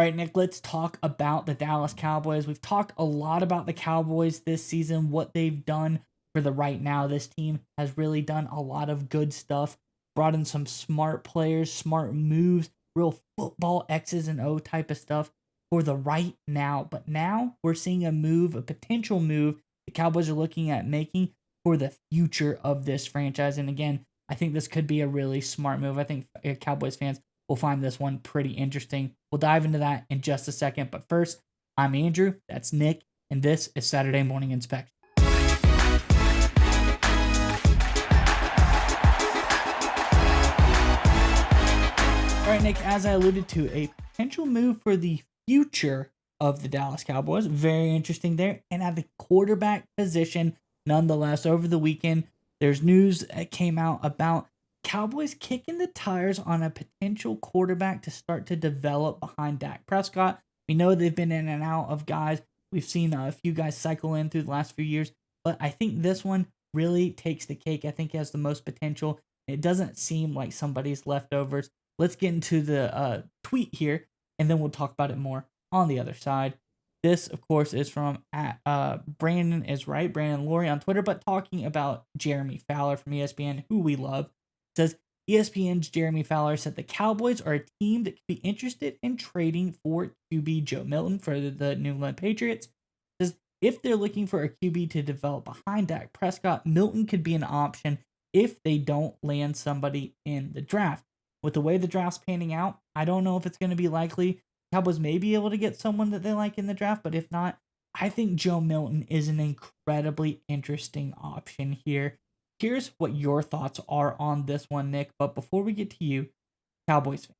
All right, Nick, let's talk about the Dallas Cowboys. We've talked a lot about the Cowboys this season, what they've done for the right now. This team has really done a lot of good stuff, brought in some smart players, smart moves, real football X's and O type of stuff for the right now. But now we're seeing a move, a potential move the Cowboys are looking at making for the future of this franchise. And again, I think this could be a really smart move. I think Cowboys fans will find this one pretty interesting. We'll dive into that in just a second. But first, I'm Andrew, that's Nick, and this is Saturday Morning Inspection. All right, Nick, as I alluded to, a potential move for the future of the Dallas Cowboys. Very interesting there. And at the quarterback position, nonetheless, over the weekend, there's news that came out about Cowboys kicking the tires on a potential quarterback to start to develop behind Dak Prescott. We know they've been in and out of guys. We've seen a few guys cycle in through the last few years, but I think this one really takes the cake. I think it has the most potential. It doesn't seem like somebody's leftovers. Let's get into the tweet here, and then we'll talk about it more on the other side. This, of course, is from Brandon is right, Brandon Laurie on Twitter, but talking about Jeremy Fowler from ESPN, who we love. It says ESPN's Jeremy Fowler said the Cowboys are a team that could be interested in trading for QB Joe Milton for the New England Patriots. It says if they're looking for a QB to develop behind Dak Prescott, Milton could be an option if they don't land somebody in the draft. With the way the draft's panning out, I don't know if it's going to be likely. Cowboys may be able to get someone that they like in the draft, but if not, I think Joe Milton is an incredibly interesting option here. Here's what your thoughts are on this one, Nick. But before we get to you, Cowboys fan,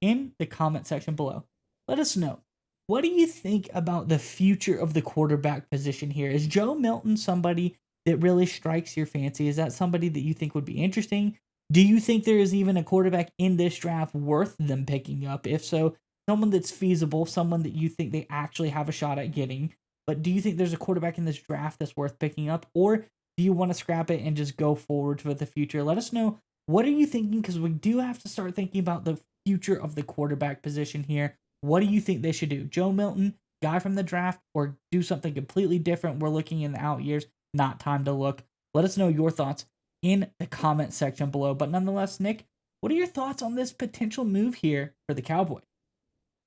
in the comment section below, let us know. What do you think about the future of the quarterback position here? Is Joe Milton somebody that really strikes your fancy? Is that somebody that you think would be interesting? Do you think there is even a quarterback in this draft worth them picking up? If so, someone that's feasible, someone that you think they actually have a shot at getting. But do you think there's a quarterback in this draft that's worth picking up? Or do you want to scrap it and just go forward with the future? Let us know. What are you thinking? Because we do have to start thinking about the future of the quarterback position here. What do you think they should do? Joe Milton, guy from the draft, or do something completely different? We're looking in the out years. Not time to look. Let us know your thoughts in the comment section below. But nonetheless, Nick, what are your thoughts on this potential move here for the Cowboys?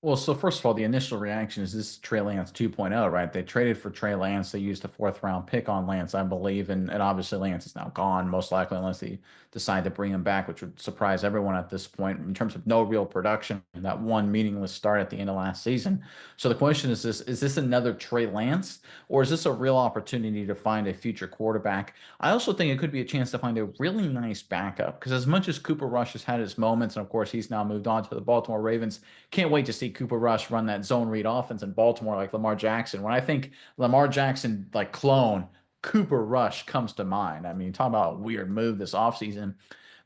Well, so first of all, the initial reaction is this is Trey Lance 2.0, right? They traded for Trey Lance. They used a fourth round pick on Lance, I believe. And obviously, Lance is now gone, most likely, unless they decide to bring him back, which would surprise everyone at this point in terms of no real production and that one meaningless start at the end of last season. So the question is this another Trey Lance, or is this a real opportunity to find a future quarterback? I also think it could be a chance to find a really nice backup because as much as Cooper Rush has had his moments, and of course, he's now moved on to the Baltimore Ravens, can't wait to see Cooper Rush run that zone read offense in Baltimore like Lamar Jackson. When I think Lamar Jackson like clone, Cooper Rush comes to mind. I mean, talk about a weird move this offseason.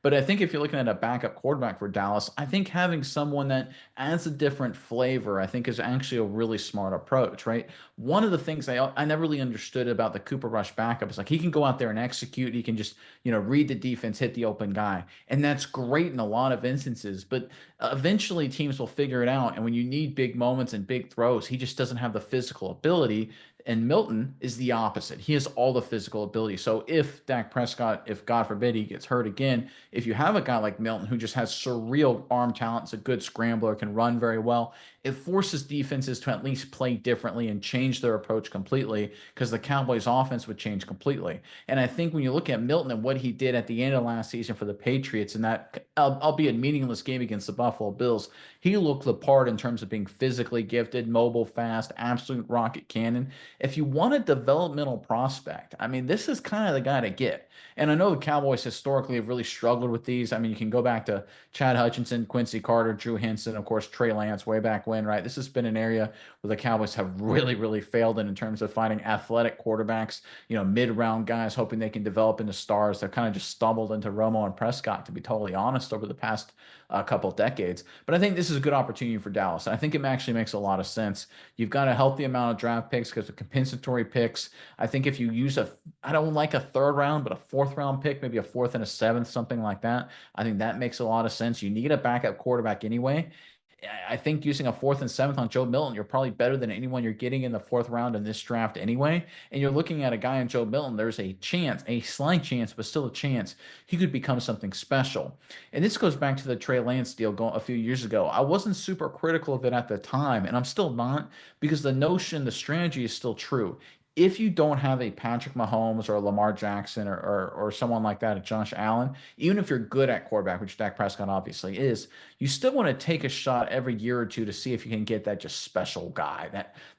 But I think if you're looking at a backup quarterback for Dallas, I think having someone that adds a different flavor, I think is actually a really smart approach, right? One of the things I never really understood about the Cooper Rush backup is like he can go out there and execute. He can just, read the defense, hit the open guy. And that's great in a lot of instances. But eventually teams will figure it out. And when you need big moments and big throws, he just doesn't have the physical ability. And Milton is the opposite. He has all the physical ability. So if Dak Prescott, if God forbid he gets hurt again, if you have a guy like Milton who just has surreal arm talent, is a good scrambler, can run very well, it forces defenses to at least play differently and change their approach completely because the Cowboys' offense would change completely. And I think when you look at Milton and what he did at the end of last season for the Patriots in that, albeit meaningless game against the Buffalo Bills, he looked the part in terms of being physically gifted, mobile, fast, absolute rocket cannon. If you want a developmental prospect, I mean, this is kind of the guy to get. And I know the Cowboys historically have really struggled with these. I mean, you can go back to Chad Hutchinson, Quincy Carter, Drew Henson, of course, Trey Lance way back when, right? This has been an area where the Cowboys have really, really failed in terms of finding athletic quarterbacks, mid-round guys hoping they can develop into stars. They've kind of just stumbled into Romo and Prescott, to be totally honest, over the past couple of decades. But I think this is a good opportunity for Dallas. And I think it actually makes a lot of sense. You've got a healthy amount of draft picks because of compensatory picks. I think if you use I don't like a third round, but a fourth round pick, maybe a fourth and a seventh, something like that. I think that makes a lot of sense. You need a backup quarterback anyway. I think using a 4th and 7th on Joe Milton, you're probably better than anyone you're getting in the 4th round in this draft anyway. And you're looking at a guy in Joe Milton, there's a chance, a slight chance, but still a chance he could become something special. And this goes back to the Trey Lance deal a few years ago. I wasn't super critical of it at the time, and I'm still not, because the notion, the strategy is still true. If you don't have a Patrick Mahomes or a Lamar Jackson or someone like that, a Josh Allen, even if you're good at quarterback, which Dak Prescott obviously is, you still want to take a shot every year or two to see if you can get that just special guy,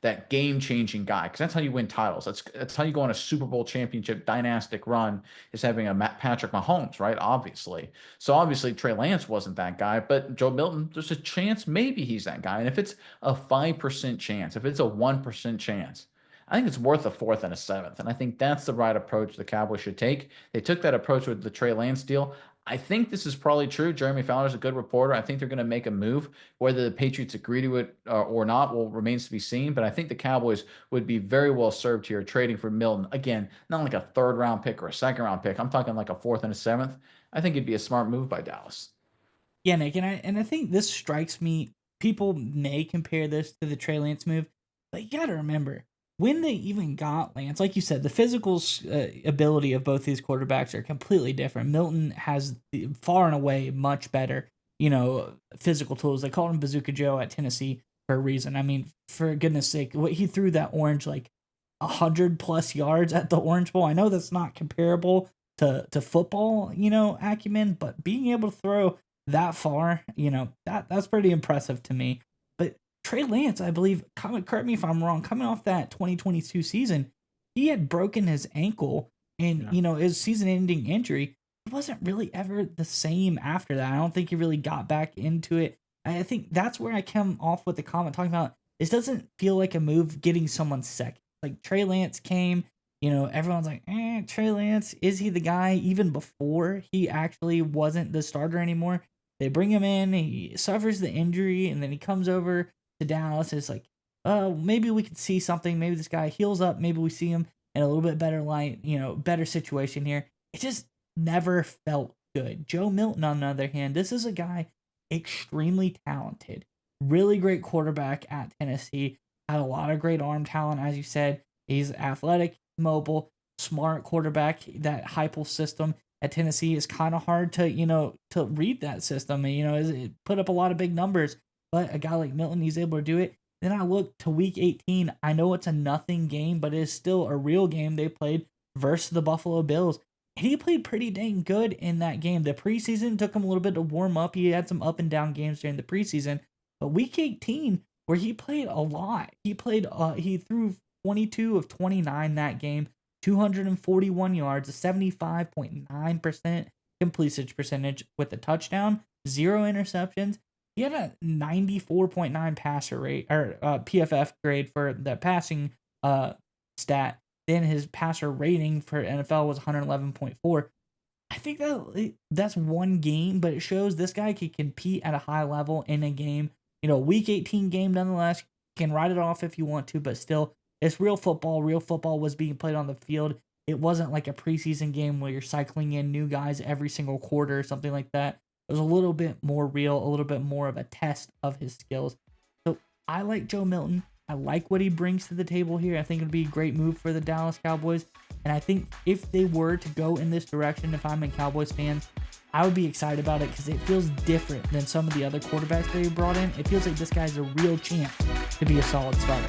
that game-changing guy, because that's how you win titles. That's how you go on a Super Bowl championship dynastic run, is having a Patrick Mahomes, right? Obviously. So obviously Trey Lance wasn't that guy, but Joe Milton, there's a chance maybe he's that guy. And if it's a 5% chance, if it's a 1% chance, I think it's worth a 4th and a 7th. And I think that's the right approach the Cowboys should take. They took that approach with the Trey Lance deal. I think this is probably true. Jeremy Fowler's a good reporter. I think they're going to make a move. Whether the Patriots agree to it or not will remains to be seen. But I think the Cowboys would be very well served here trading for Milton. Again, not like a 3rd round pick or a 2nd round pick. I'm talking like a 4th and a 7th. I think it'd be a smart move by Dallas. Yeah, Nick, and I think this strikes me. People may compare this to the Trey Lance move, but you got to remember when they even got Lance, like you said, the physical ability of both these quarterbacks are completely different. Milton has far and away much better, physical tools. They called him Bazooka Joe at Tennessee for a reason. I mean, for goodness sake, what he threw that orange like 100+ yards at the Orange Bowl. I know that's not comparable to football, acumen, but being able to throw that far, that's pretty impressive to me. But Trey Lance, I believe, correct me if I'm wrong, coming off that 2022 season, he had broken his ankle and, his season-ending injury. He wasn't really ever the same after that. I don't think he really got back into it. I think that's where I come off with the comment talking about this doesn't feel like a move getting someone second. Like Trey Lance came, everyone's like, Trey Lance, is he the guy even before he actually wasn't the starter anymore? They bring him in, he suffers the injury, and then he comes over to Dallas. It's like, maybe we could see something. Maybe this guy heals up. Maybe we see him in a little bit better light, better situation here. It just never felt good. Joe Milton, on the other hand, this is a guy extremely talented, really great quarterback at Tennessee, had a lot of great arm talent, as you said. He's athletic, mobile, smart quarterback. That Heupel system at Tennessee is kind of hard to, to read that system. It put up a lot of big numbers, but a guy like Milton, he's able to do it. Then I look to week 18. I know it's a nothing game, but it is still a real game they played versus the Buffalo Bills. And he played pretty dang good in that game. The preseason took him a little bit to warm up. He had some up and down games during the preseason. But week 18, where he played a lot, he threw 22 of 29 that game, 241 yards, a 75.9% completion percentage with a touchdown, 0 interceptions. He had a 94.9 passer rate or PFF grade for the passing stat. Then his passer rating for NFL was 111.4. I think that's one game, but it shows this guy can compete at a high level in a game. Week 18 game nonetheless. Can write it off if you want to, but still, it's real football. Real football was being played on the field. It wasn't like a preseason game where you're cycling in new guys every single quarter or something like that. It was a little bit more real, a little bit more of a test of his skills. So I like Joe Milton. I like what he brings to the table here. I think it'd be a great move for the Dallas Cowboys. And I think if they were to go in this direction, if I'm a Cowboys fan, I would be excited about it because it feels different than some of the other quarterbacks they brought in. It feels like this guy's a real chance to be a solid starter.